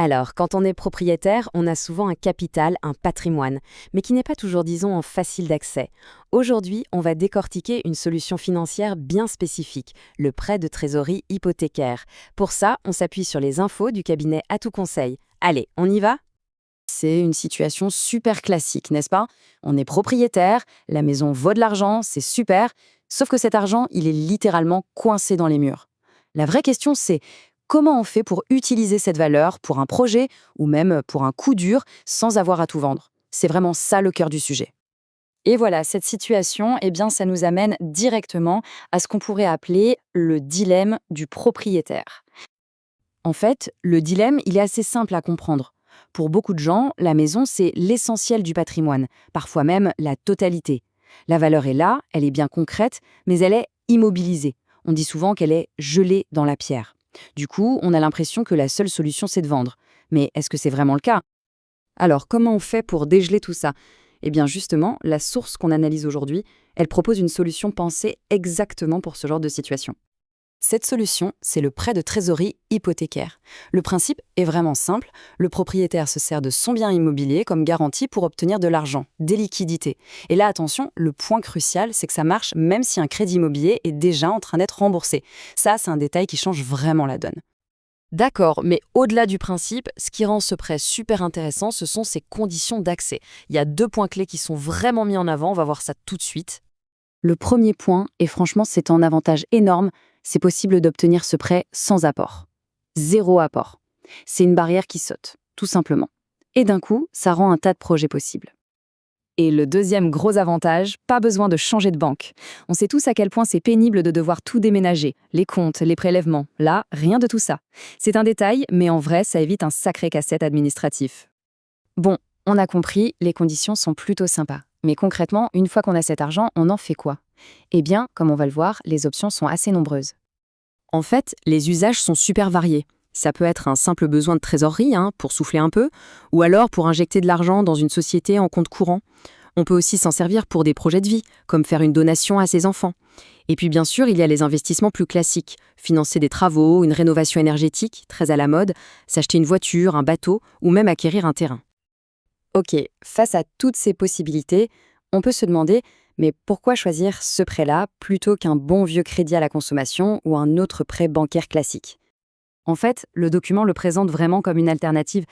Alors, quand on est propriétaire, on a souvent un capital, un patrimoine, mais qui n'est pas toujours, disons, en facile d'accès. Aujourd'hui, on va décortiquer une solution financière bien spécifique, le prêt de trésorerie hypothécaire. Pour ça, on s'appuie sur les infos du cabinet Atout Conseil. Allez, on y va? C'est une situation super classique, n'est-ce pas? On est propriétaire, la maison vaut de l'argent, c'est super, sauf que cet argent, il est littéralement coincé dans les murs. La vraie question, c'est comment on fait pour utiliser cette valeur pour un projet ou même pour un coup dur sans avoir à tout vendre? C'est vraiment ça le cœur du sujet. Et voilà, cette situation, eh bien, ça nous amène directement à ce qu'on pourrait appeler le dilemme du propriétaire. En fait, le dilemme, il est assez simple à comprendre. Pour beaucoup de gens, la maison, c'est l'essentiel du patrimoine, parfois même la totalité. La valeur est là, elle est bien concrète, mais elle est immobilisée. On dit souvent qu'elle est gelée dans la pierre. Du coup, on a l'impression que la seule solution, c'est de vendre. Mais est-ce que c'est vraiment le cas? Alors, comment on fait pour dégeler tout ça? Eh bien, justement, la source qu'on analyse aujourd'hui, elle propose une solution pensée exactement pour ce genre de situation. Cette solution, c'est le prêt de trésorerie hypothécaire. Le principe est vraiment simple. Le propriétaire se sert de son bien immobilier comme garantie pour obtenir de l'argent, des liquidités. Et là, attention, le point crucial, c'est que ça marche même si un crédit immobilier est déjà en train d'être remboursé. Ça, c'est un détail qui change vraiment la donne. D'accord, mais au-delà du principe, ce qui rend ce prêt super intéressant, ce sont ses conditions d'accès. Il y a deux points clés qui sont vraiment mis en avant, on va voir ça tout de suite. Le premier point, et franchement, c'est un avantage énorme, c'est possible d'obtenir ce prêt sans apport. Zéro apport. C'est une barrière qui saute, tout simplement. Et d'un coup, ça rend un tas de projets possibles. Et le deuxième gros avantage, pas besoin de changer de banque. On sait tous à quel point c'est pénible de devoir tout déménager, les comptes, les prélèvements. Là, rien de tout ça. C'est un détail, mais en vrai, ça évite un sacré casse-tête administratif. Bon, on a compris, les conditions sont plutôt sympas. Mais concrètement, une fois qu'on a cet argent, on en fait quoi? Eh bien, comme on va le voir, les options sont assez nombreuses. En fait, les usages sont super variés. Ça peut être un simple besoin de trésorerie, pour souffler un peu, ou alors pour injecter de l'argent dans une société en compte courant. On peut aussi s'en servir pour des projets de vie, comme faire une donation à ses enfants. Et puis bien sûr, il y a les investissements plus classiques, financer des travaux, une rénovation énergétique, très à la mode, s'acheter une voiture, un bateau, ou même acquérir un terrain. Ok, face à toutes ces possibilités, on peut se demander, mais pourquoi choisir ce prêt-là plutôt qu'un bon vieux crédit à la consommation ou un autre prêt bancaire classique? En fait, le document le présente vraiment comme une alternative